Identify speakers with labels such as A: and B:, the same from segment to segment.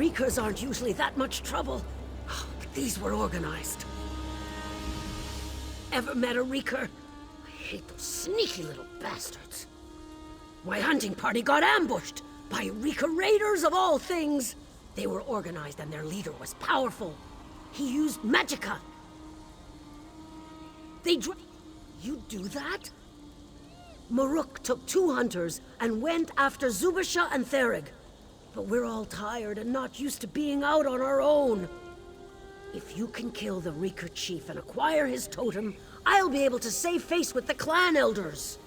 A: Wreakers aren't usually that much trouble. But these were organized. Ever met a Wreaker? I hate those sneaky little bastards. My hunting party got ambushed by Wreaker raiders of all things. They were organized and their leader was powerful. He used magicka. You do that? Maruk took 2 hunters and went after Zubasha and Therig. But we're all tired and not used to being out on our own. If you can kill the Wreaker chief and acquire his totem, I'll be able to save face with the clan elders.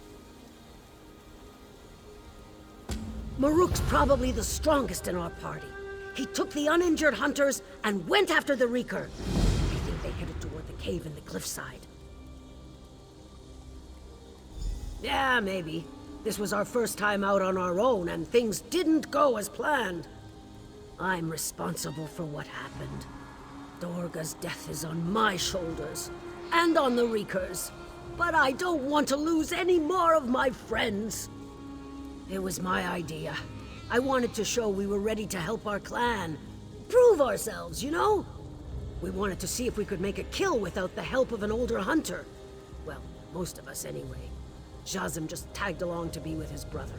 A: Maruk's probably the strongest in our party. He took the uninjured hunters and went after the Wreaker. I think they headed toward the cave in the cliffside. Yeah, maybe. This was our first time out on our own, and things didn't go as planned. I'm responsible for what happened. Dorga's death is on my shoulders, and on the Wreakers. But I don't want to lose any more of my friends. It was my idea. I wanted to show we were ready to help our clan. Prove ourselves, you know? We wanted to see if we could make a kill without the help of an older hunter. Well, most of us anyway. Jazim just tagged along to be with his brother.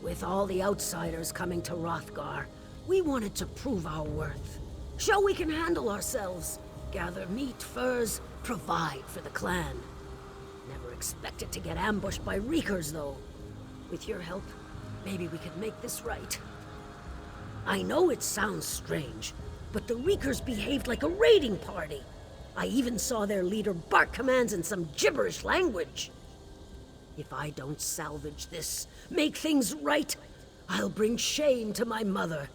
A: With all the outsiders coming to Wrothgar, we wanted to prove our worth. Show we can handle ourselves. Gather meat, furs, provide for the clan. Never expected to get ambushed by Wreakers, though. With your help, maybe we could make this right. I know it sounds strange, but the Wreakers behaved like a raiding party. I even saw their leader bark commands in some gibberish language. If I don't salvage this, make things right, I'll bring shame to my mother.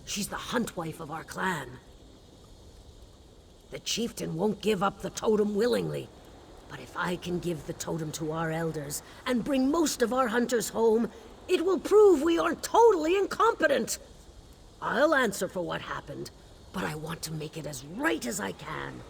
A: She's the hunt wife of our clan. The chieftain won't give up the totem willingly. But if I can give the totem to our elders and bring most of our hunters home, it will prove we aren't totally incompetent. I'll answer for what happened, but I want to make it as right as I can.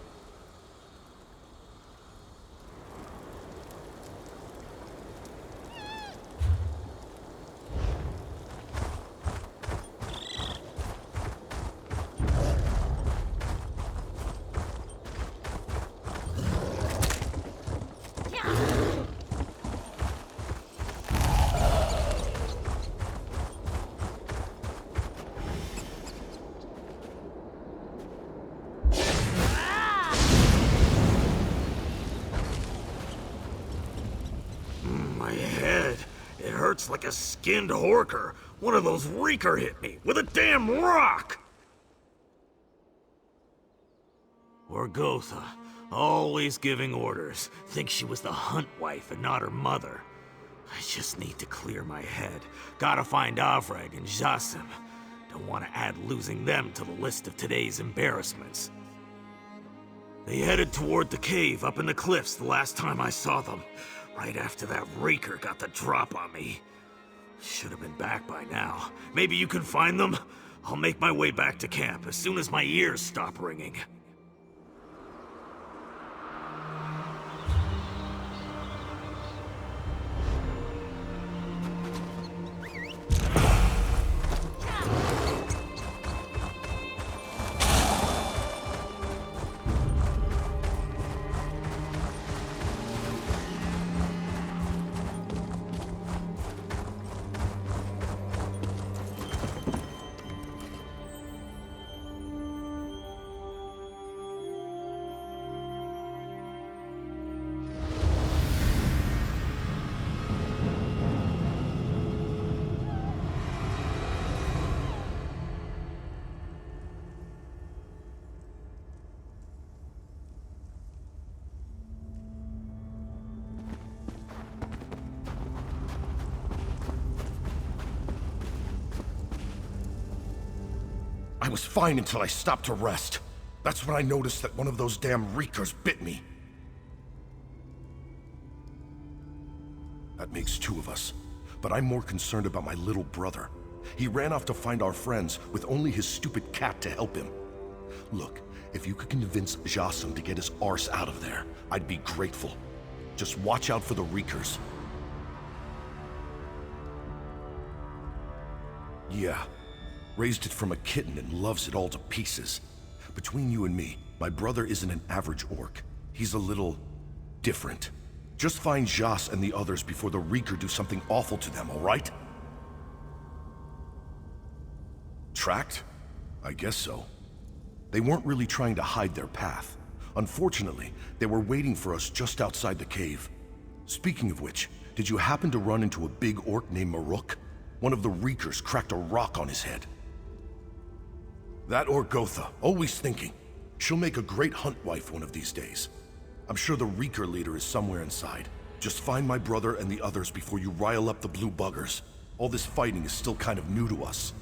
B: Like a skinned horker. One of those Wreaker hit me with a damn rock! Orgotha, always giving orders. Thinks she was the hunt wife and not her mother. I just need to clear my head. Gotta find Avreg and Jasim. Don't want to add losing them to the list of today's embarrassments. They headed toward the cave up in the cliffs the last time I saw them. Right after that Wreaker got the drop on me. Should have been back by now. Maybe you can find them? I'll make my way back to camp as soon as my ears stop ringing.
C: I was fine until I stopped to rest. That's when I noticed that one of those damn Wreakers bit me. That makes 2 of us. But I'm more concerned about my little brother. He ran off to find our friends with only his stupid cat to help him. Look, if you could convince Jasim to get his arse out of there, I'd be grateful. Just watch out for the Wreakers. Yeah. Raised it from a kitten and loves it all to pieces. Between you and me, my brother isn't an average orc. He's a little... different. Just find Jas and the others before the Reeker do something awful to them, alright? Tracked? I guess so. They weren't really trying to hide their path. Unfortunately, they were waiting for us just outside the cave. Speaking of which, did you happen to run into a big orc named Maruk? One of the Reekers cracked a rock on his head. That Orgotha, always thinking. She'll make a great hunt wife one of these days. I'm sure the Reeker leader is somewhere inside. Just find my brother and the others before you rile up the blue buggers. All this fighting is still kind of new to us.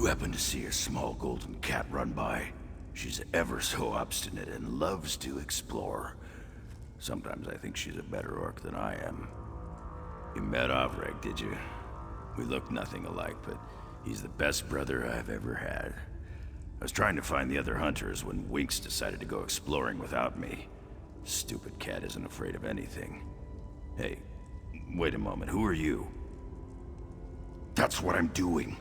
D: Happen to see a small golden cat run by. She's ever so obstinate and loves to explore. Sometimes I think she's a better orc than I am. You met Ovreg, did you? We look nothing alike, but he's the best brother I've ever had. I was trying to find the other hunters when Winks decided to go exploring without me. Stupid cat isn't afraid of anything. Hey, wait a moment, who are you?
C: That's what I'm doing.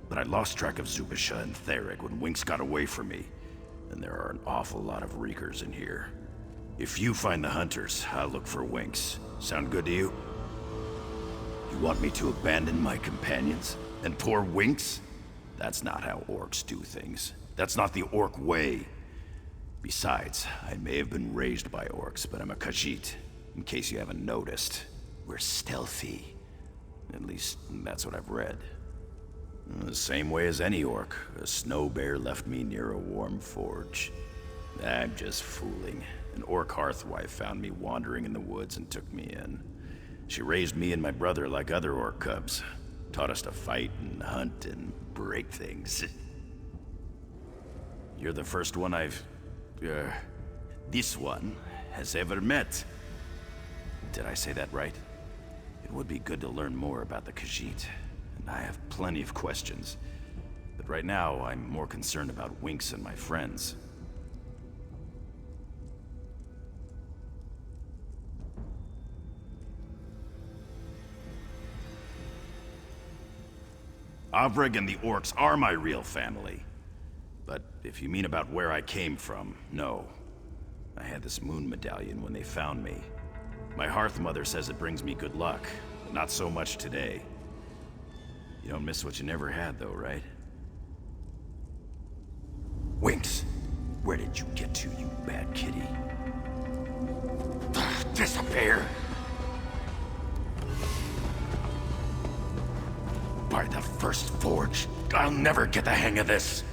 D: But I lost track of Zubisha and Thereg when Winks got away from me. And there are an awful lot of Reekers in here. If you find the hunters, I'll look for Winks. Sound good to you? You want me to abandon my companions? And poor Winks? That's not how orcs do things. That's not the orc way. Besides, I may have been raised by orcs, but I'm a Khajiit. In case you haven't noticed, we're stealthy. At least, that's what I've read. The same way as any orc, a snow bear left me near a warm forge. I'm just fooling. An orc hearthwife found me wandering in the woods and took me in. She raised me and my brother like other orc cubs. Taught us to fight and hunt and break things. You're the first one this one has ever met. Did I say that right? It would be good to learn more about the Khajiit. I have plenty of questions, but right now I'm more concerned about Winks and my friends. Ovreg and the orcs are my real family. But if you mean about where I came from, no. I had this moon medallion when they found me. My Hearth Mother says it brings me good luck, but not so much today. You don't miss what you never had, though, right? Winks, where did you get to, you bad kitty? Disappear! By the first forge, I'll never get the hang of this!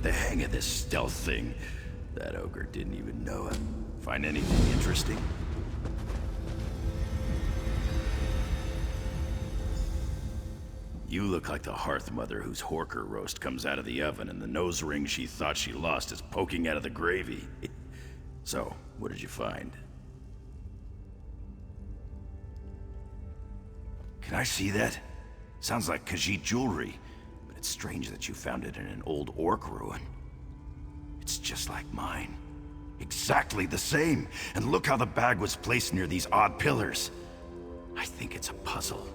D: get the hang of this stealth thing. That ogre didn't even know it. Find anything interesting? You look like the hearth mother whose horker roast comes out of the oven and the nose ring she thought she lost is poking out of the gravy. So, what did you find? Can I see that? Sounds like Khajiit jewelry, but it's strange that you found it in an old orc ruin. It's just like mine. Exactly the same. And look how the bag was placed near these odd pillars. I think it's a puzzle.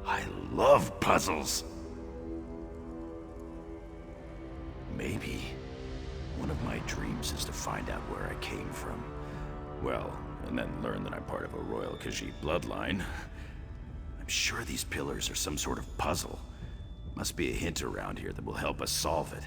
D: I love puzzles. Maybe one of my dreams is to find out where I came from. Well, and then learn that I'm part of a royal Khajiit bloodline. I'm sure these pillars are some sort of puzzle. Must be a hint around here that will help us solve it.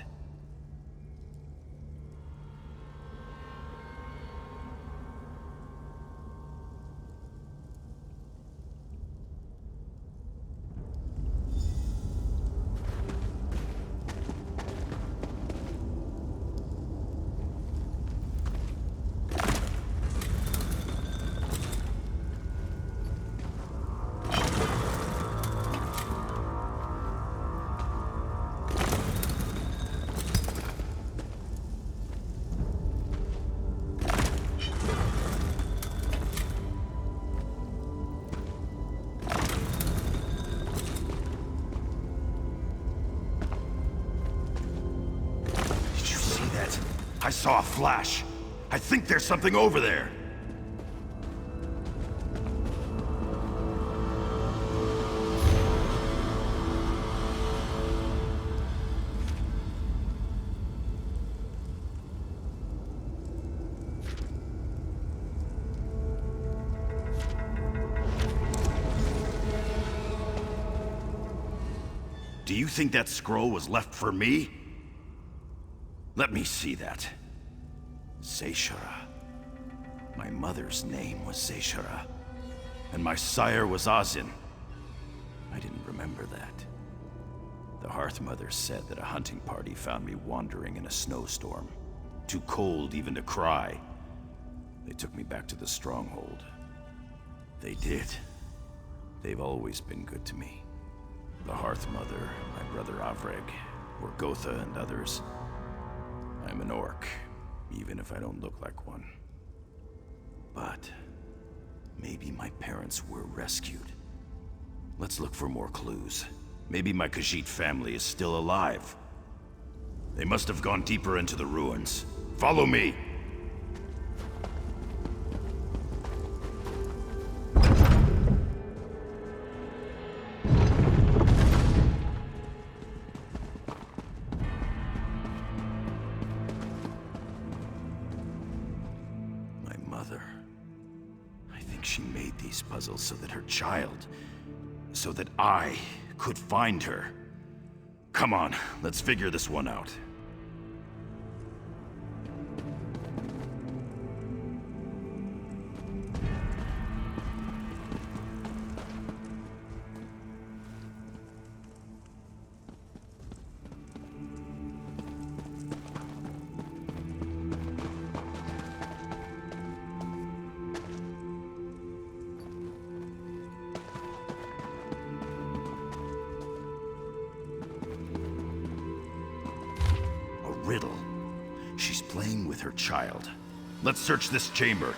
D: I saw a flash. I think there's something over there. Do you think that scroll was left for me? Let me see that. Zeshara. My mother's name was Zeshara, and my sire was Ozin. I didn't remember that. The Hearth Mother said that a hunting party found me wandering in a snowstorm, too cold even to cry. They took me back to the stronghold. They did. They've always been good to me. The Hearth Mother, my brother Avreg, Orgotha, and others. I'm an orc, even if I don't look like one. But maybe my parents were rescued. Let's look for more clues. Maybe my Khajiit family is still alive. They must have gone deeper into the ruins. Follow me! She made these puzzles so that her child, so that I could find her. Come on, let's figure this one out. Riddle. She's playing with her child. Let's search this chamber.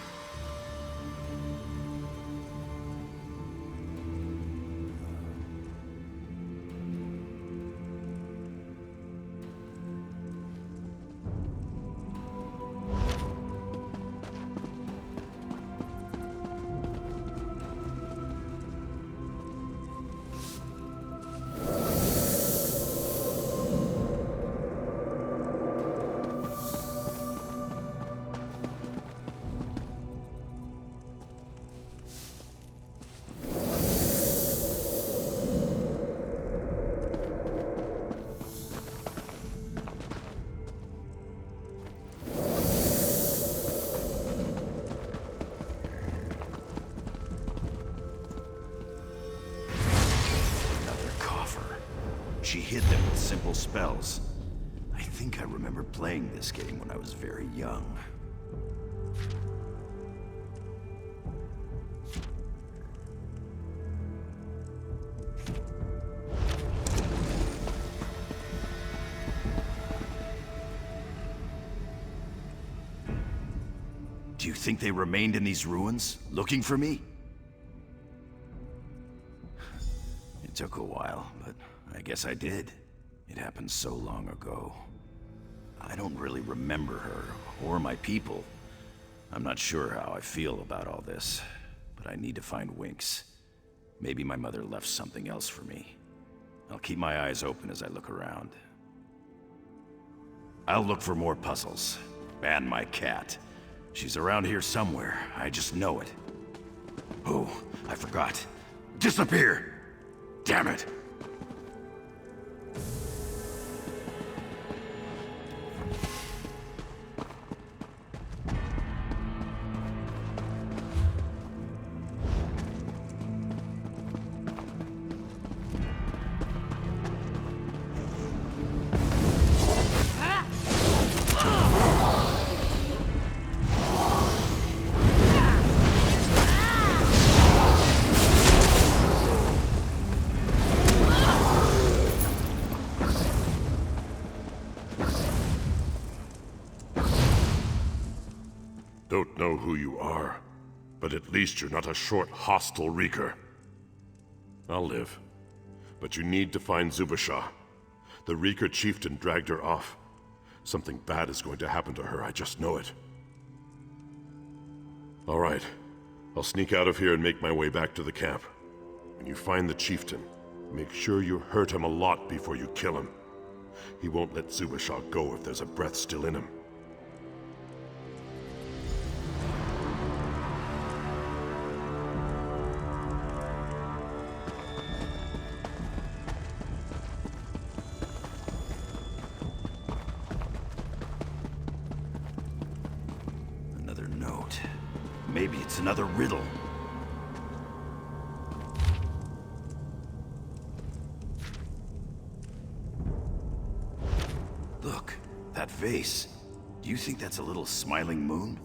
D: She hid them with simple spells. I think think I remember playing this game when I was very young. Do you think they remained in these ruins, looking for me? It took a while, but I guess I did. It happened so long ago. I don't really remember her, or my people. I'm not sure how I feel about all this, but I need to find Winks. Maybe my mother left something else for me. I'll keep my eyes open as I look around. I'll look for more puzzles. And my cat. She's around here somewhere. I just know it. Oh, I forgot. Disappear! Damn it!
E: Don't know who you are, but at least you're not a short, hostile reeker. I'll live, but you need to find Zubasha. The reeker chieftain dragged her off. Something bad is going to happen to her, I just know it. All right, I'll sneak out of here and make my way back to the camp. When you find the chieftain, make sure you hurt him a lot before you kill him. He won't let Zubasha go if there's a breath still in him.
D: Another note. Maybe it's another riddle. Look, that vase. Do you think that's a little smiling moon?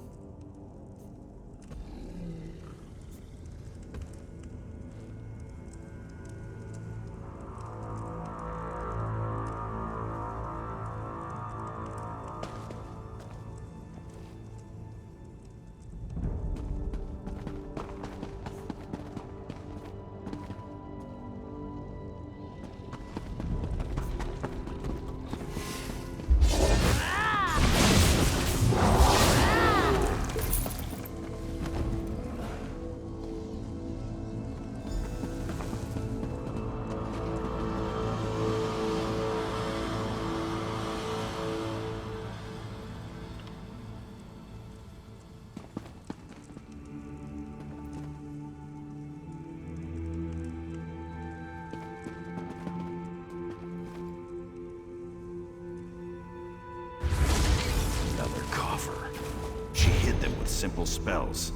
D: She hid them with simple spells.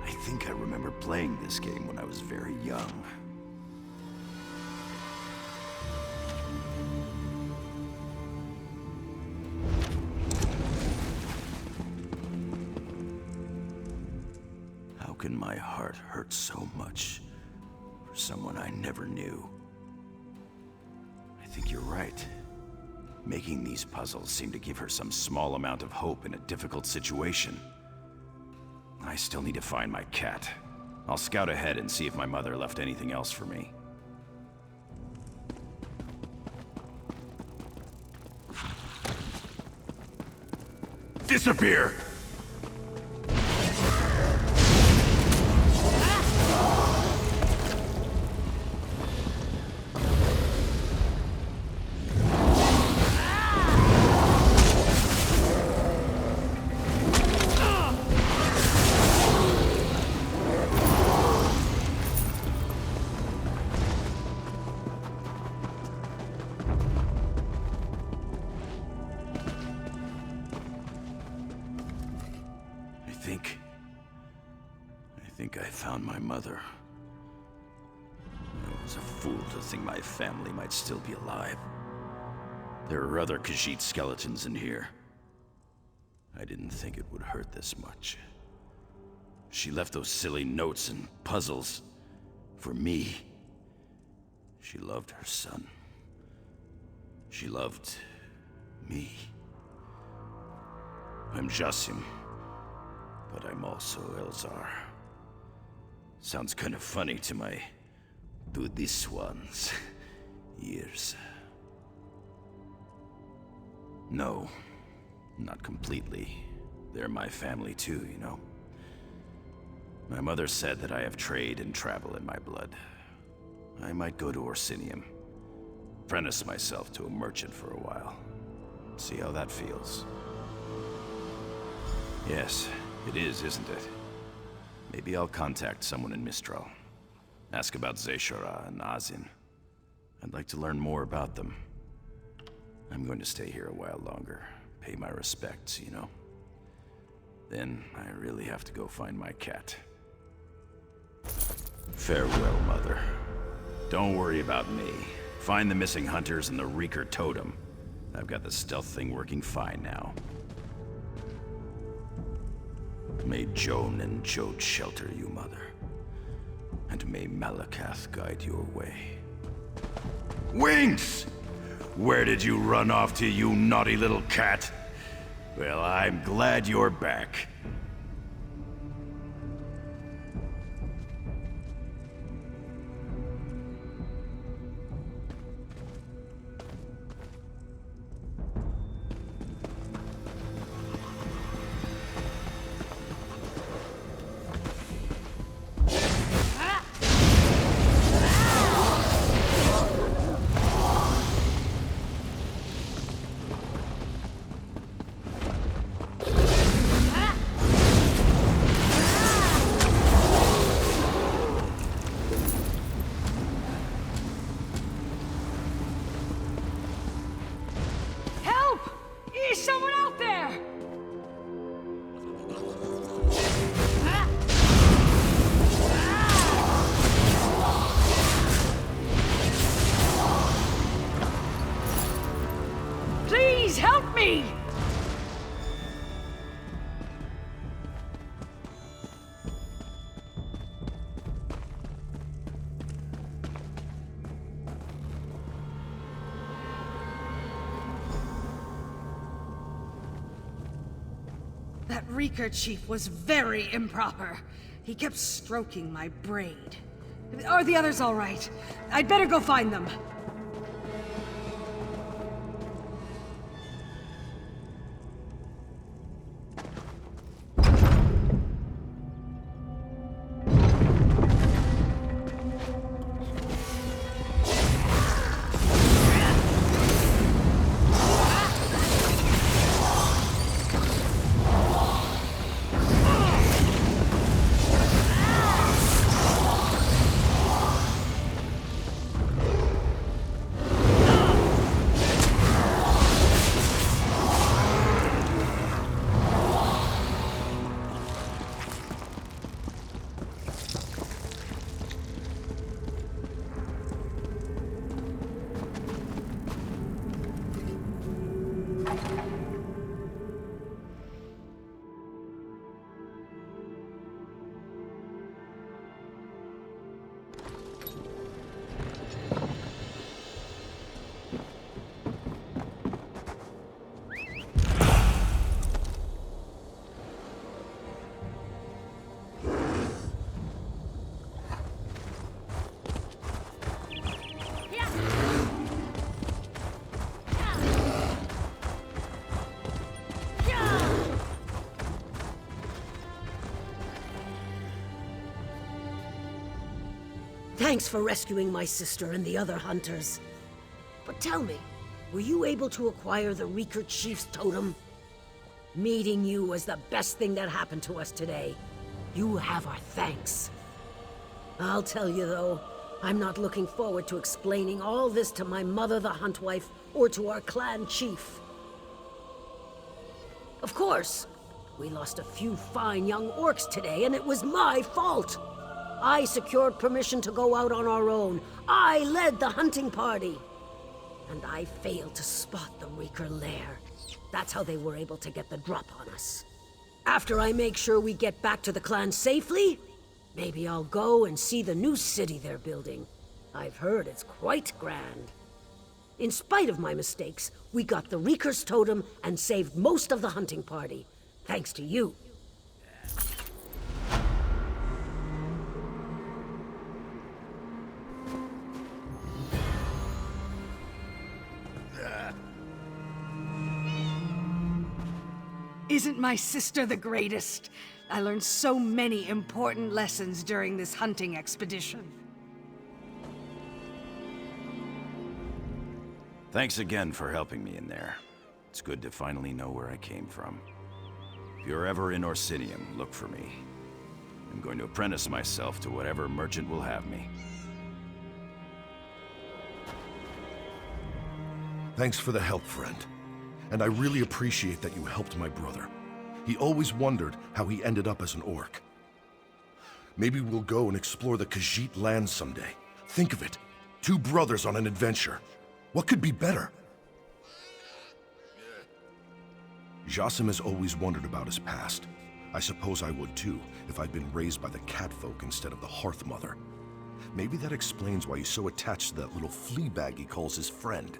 D: I think I remember playing this game when I was very young. How can my heart hurt so much for someone I never knew? I think you're right. Making these puzzles seemed to give her some small amount of hope in a difficult situation. I still need to find my cat. I'll scout ahead and see if my mother left anything else for me. Disappear! I think I found my mother. I was a fool to think my family might still be alive. There are other Khajiit skeletons in here. I didn't think it would hurt this much. She left those silly notes and puzzles for me. She loved her son. She loved me. I'm Jasim, but I'm also Elzar. Sounds kind of funny to my this one's ears. No, not completely. They're my family too, you know. My mother said that I have trade and travel in my blood. I might go to Orsinium, apprentice myself to a merchant for a while. See how that feels. Yes, it is, isn't it? Maybe I'll contact someone in Mistral. Ask about Zeshara and Azin. I'd like to learn more about them. I'm going to stay here a while longer. Pay my respects, you know? Then I really have to go find my cat. Farewell, Mother. Don't worry about me. Find the missing hunters and the Wrothgar totem. I've got the stealth thing working fine now. May Joan and Jode shelter you, Mother. And may Malakath guide your way. Winks! Where did you run off to, you naughty little cat? Well, I'm glad you're back.
A: Help me!
F: That Wrothgar chief was very improper. He kept stroking my braid. Are the others all right? I'd better go find them.
A: Thanks for rescuing my sister and the other hunters. But tell me, were you able to acquire the Wrothgar chief's totem? Meeting you was the best thing that happened to us today. You have our thanks. I'll tell you though, I'm not looking forward to explaining all this to my mother the Huntwife or to our clan chief. Of course, we lost a few fine young orcs today and it was my fault. I secured permission to go out on our own. I led the hunting party. and I failed to spot the Reeker lair. That's how they were able to get the drop on us. After I make sure we get back to the clan safely, maybe I'll go and see the new city they're building. I've heard it's quite grand. In spite of my mistakes, we got the Reeker's totem and saved most of the hunting party. Thanks to you.
F: Isn't my sister the greatest? I learned so many important lessons during this hunting expedition.
D: Thanks again for helping me in there. It's good to finally know where I came from. If you're ever in Orsinium, look for me. I'm going to apprentice myself to whatever merchant will have me.
C: Thanks for the help, friend. And I really appreciate that you helped my brother. He always wondered how he ended up as an orc. Maybe we'll go and explore the Khajiit lands someday. Think of it. 2 brothers on an adventure. What could be better? Jassim has always wondered about his past. I suppose I would too, if I'd been raised by the catfolk instead of the Hearth Mother. Maybe that explains why he's so attached to that little flea bag he calls his friend.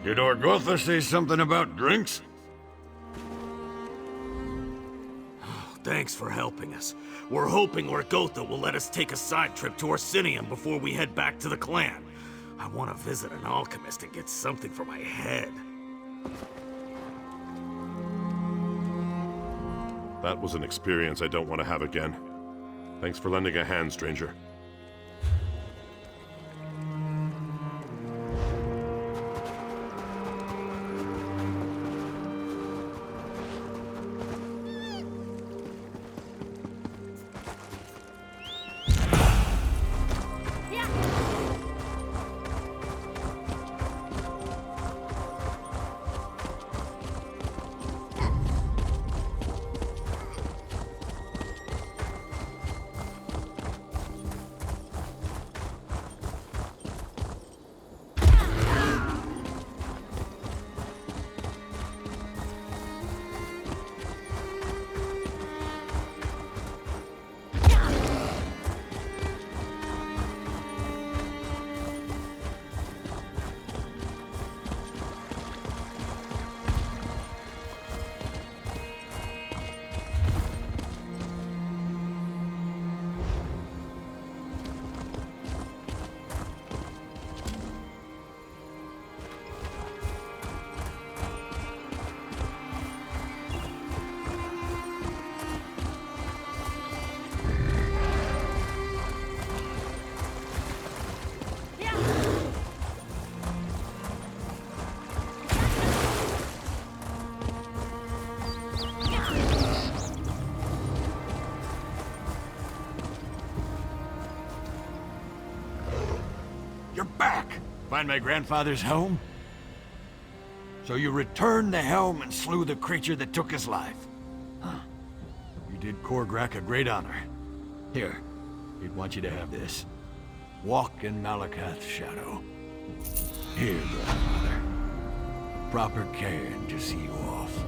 G: Did Orgotha say something about drinks?
B: Thanks for helping us. We're hoping Orgotha will let us take a side trip to Orsinium before we head back to the clan. I want to visit an alchemist and get something for my head.
E: That was an experience I don't want to have again. Thanks for lending a hand, stranger.
G: You're back! Find my grandfather's home? So you returned the helm and slew the creature that took his life. Huh. You did Korgrak a great honor. Here, he'd want you to have this. Walk in Malakath's shadow. Here, grandfather. Proper care to see you off.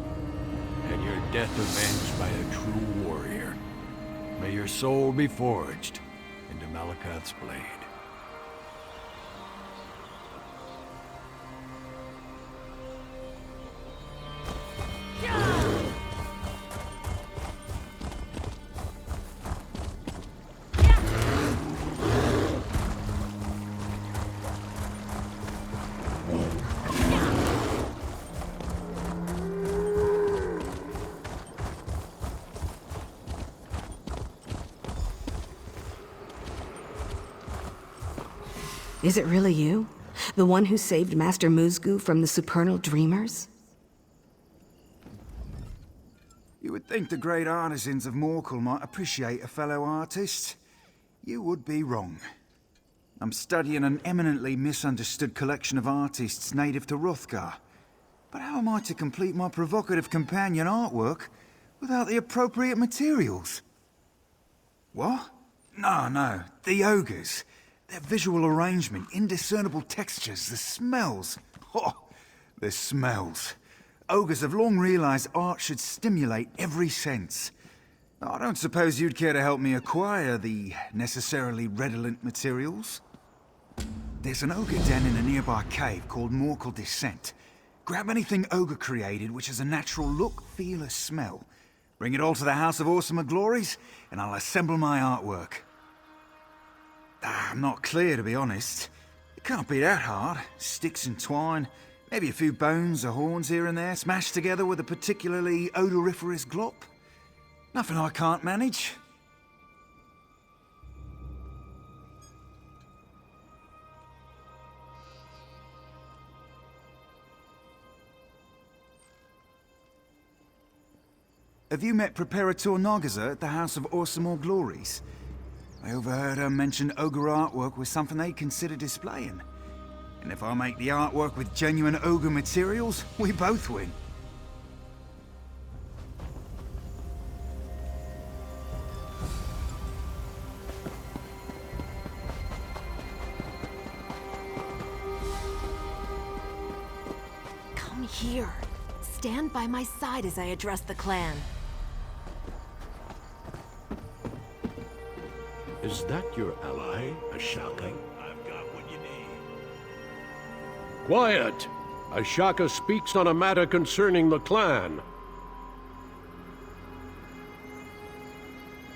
G: And your death avenged by a true warrior. May your soul be forged into Malakath's blade.
H: Is it really you? The one who saved Master Musgu from the Supernal Dreamers?
I: You would think the great artisans of Morkel might appreciate a fellow artist. You would be wrong. I'm studying an eminently misunderstood collection of artists native to Wrothgar. But how am I to complete my provocative companion artwork without the appropriate materials? What? No. The ogres. Their visual arrangement, indiscernible textures, the smells. Oh, the smells. Ogres have long realized art should stimulate every sense. I don't suppose you'd care to help me acquire the necessarily redolent materials? There's an ogre den in a nearby cave called Morkel Descent. Grab anything ogre created which has a natural look, feel, or smell. Bring it all to the House of Awesome Glories, and I'll assemble my artwork. I'm not clear, to be honest. It can't be that hard. Sticks and twine, maybe a few bones or horns here and there, smashed together with a particularly odoriferous glop. Nothing I can't manage. Have you met Preparator Nagaza at the House of Awesome Glories? I overheard her mention ogre artwork was something they consider displaying. And if I make the artwork with genuine ogre materials, we both win.
J: Come here. Stand by my side as I address the clan.
K: Is that your ally, Ashaka?
B: I've got what you need.
K: Quiet! Ashaka speaks on a matter concerning the clan.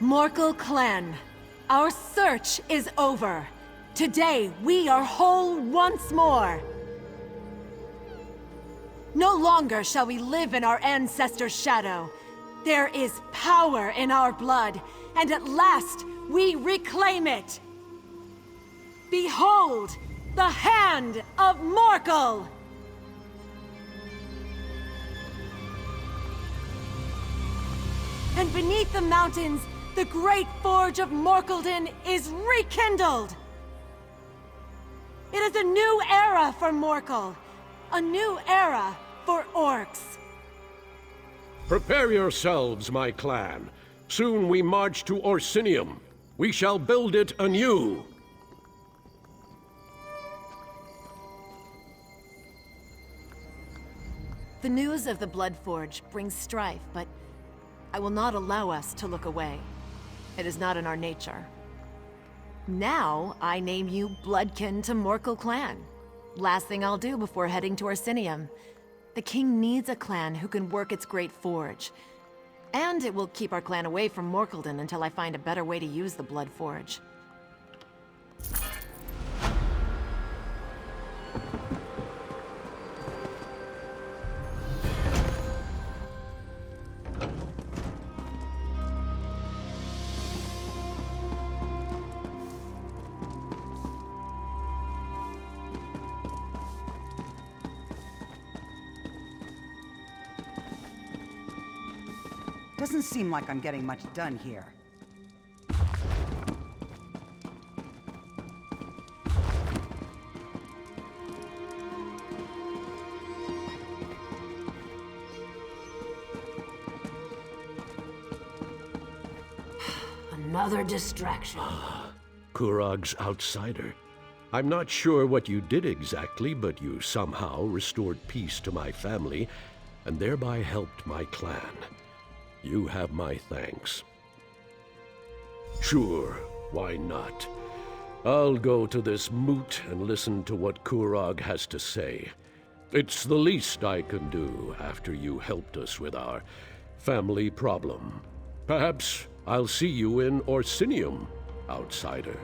J: Morkel clan, our search is over. Today, we are whole once more. No longer shall we live in our ancestors' shadow. There is power in our blood, and at last, we reclaim it! Behold, the hand of Morkel! And beneath the mountains, the great forge of Morkelden is rekindled! It is a new era for Morkel, a new era for orcs.
K: Prepare yourselves, my clan. Soon we march to Orsinium. We shall build it anew.
J: The news of the Blood Forge brings strife, but I will not allow us to look away. It is not in our nature. Now, I name you Bloodkin to Morkel clan. Last thing I'll do before heading to Orsinium. The king needs a clan who can work its great forge. And it will keep our clan away from Morkelden until I find a better way to use the Blood Forge.
L: Doesn't seem like I'm getting much done here.
A: Another distraction.
K: Kurog's outsider. I'm not sure what you did exactly, but you somehow restored peace to my family, and thereby helped my clan. You have my thanks. Sure, why not? I'll go to this moot and listen to what Kurog has to say. It's the least I can do after you helped us with our family problem. Perhaps I'll see you in Orsinium, outsider.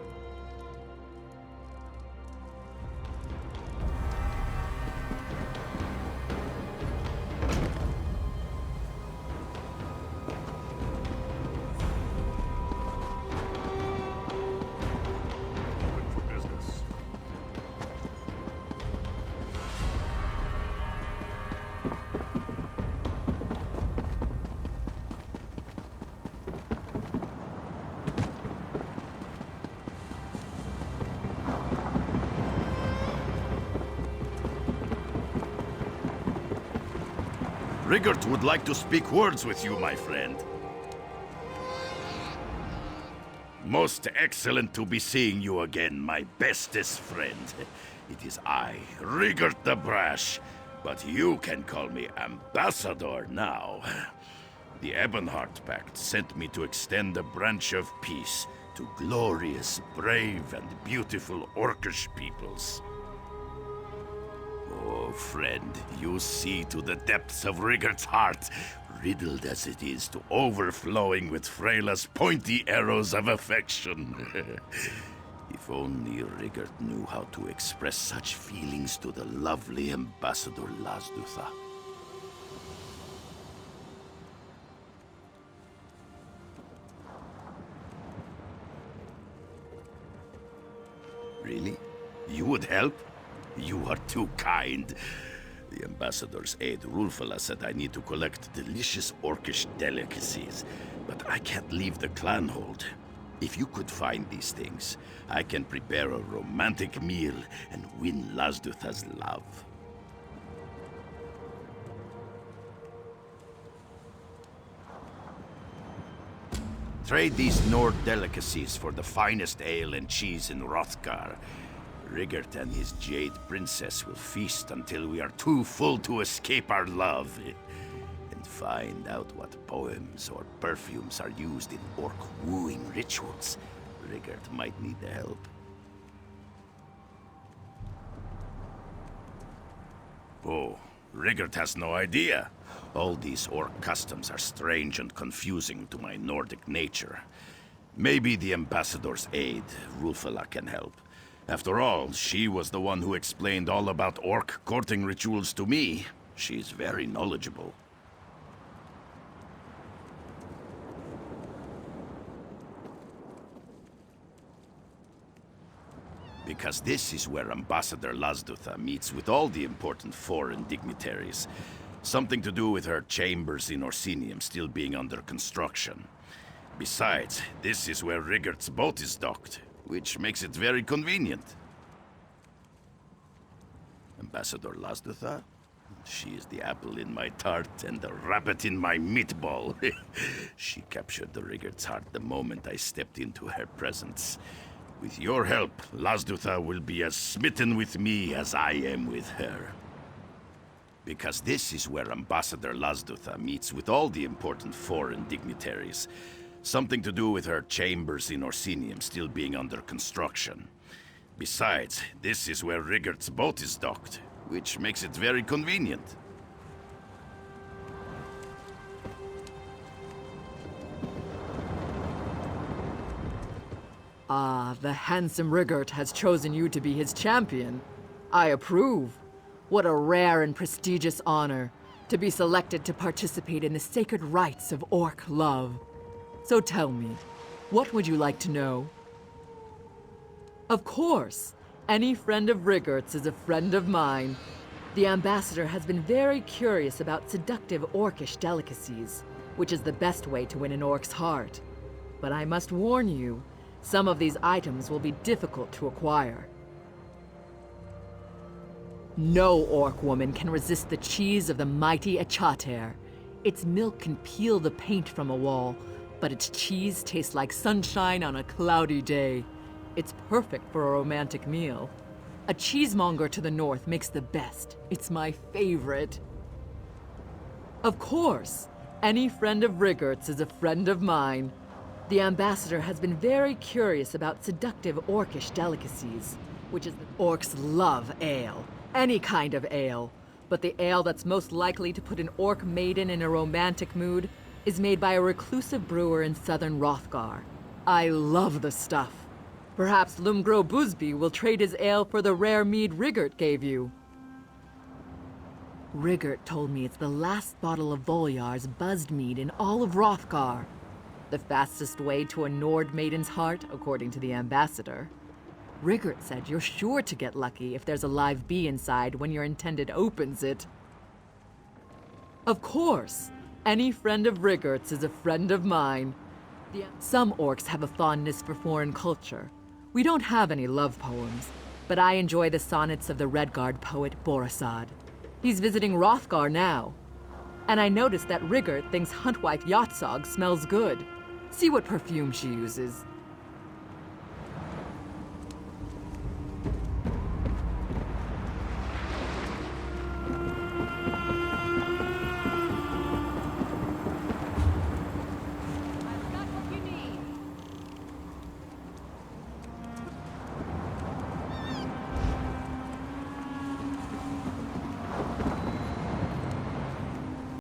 D: Rigert would like to speak words with you, my friend. Most excellent to be seeing you again, my bestest friend. It is I, Rigert the Brash, but you can call me Ambassador now. The Ebonheart Pact sent me to extend a branch of peace to glorious, brave, and beautiful Orcish peoples. Oh, friend, you see to the depths of Rigert's heart, riddled as it is to overflowing with Freyla's pointy arrows of affection. If only Rigert knew how to express such feelings to the lovely Ambassador Lazdutha. Really? You would help? You are too kind. The Ambassador's aide, Rulfala, said I need to collect delicious Orcish delicacies, but I can't leave the clan hold. If you could find these things, I can prepare a romantic meal and win Lazdutha's love. Trade these Nord delicacies for the finest ale and cheese in Wrothgar. Rigert and his Jade Princess will feast until we are too full to escape our love. And find out what poems or perfumes are used in orc wooing rituals. Rigert might need the help. Oh, Rigert has no idea. All these orc customs are strange and confusing to my Nordic nature. Maybe the Ambassador's aide, Rulfala, can help. After all, she was the one who explained all about orc courting rituals to me. She's very knowledgeable. Because this is where Ambassador Lazdutha meets with all the important foreign dignitaries. Something to do with her chambers in Orsinium still being under construction. Besides, this is where Rigert's boat is docked, which makes it very convenient. Ambassador Lazdutha? She is the apple in my tart and the rabbit in my meatball. She captured the Rigert's heart the moment I stepped into her presence. With your help, Lazdutha will be as smitten with me as I am with her. Because this is where Ambassador Lazdutha meets with all the important foreign dignitaries. Something to do with her chambers in Orsinium still being under construction. Besides, this is where Rigert's boat is docked, which makes it very convenient.
M: Ah, the handsome Rigert has chosen you to be his champion. I approve. What a rare and prestigious honor, to be selected to participate in the sacred rites of orc love. So tell me, what would you like to know? Of course, any friend of Rigert's is a friend of mine. The ambassador has been very curious about seductive orcish delicacies, which is the best way to win an orc's heart. But I must warn you, some of these items will be difficult to acquire. No orc woman can resist the cheese of the mighty Achater. Its milk can peel the paint from a wall, but its cheese tastes like sunshine on a cloudy day. It's perfect for a romantic meal. A cheesemonger to the north makes the best. It's my favorite. Of course, any friend of Rigert's is a friend of mine. The ambassador has been very curious about seductive orcish delicacies, which is orcs love ale. Any kind of ale. But the ale that's most likely to put an orc maiden in a romantic mood is made by a reclusive brewer in southern Wrothgar. I love the stuff. Perhaps Lumgro Busby will trade his ale for the rare mead Rigert gave you. Rigert told me it's the last bottle of Volyar's buzzed mead in all of Wrothgar. The fastest way to a Nord maiden's heart, according to the ambassador. Rigert said you're sure to get lucky if there's a live bee inside when your intended opens it. Of course, any friend of Rigert's is a friend of mine. Some orcs have a fondness for foreign culture. We don't have any love poems, but I enjoy the sonnets of the Redguard poet Borisad. He's visiting Wrothgar now. And I noticed that Rigert thinks Huntwife Yatsog smells good. See what perfume she uses.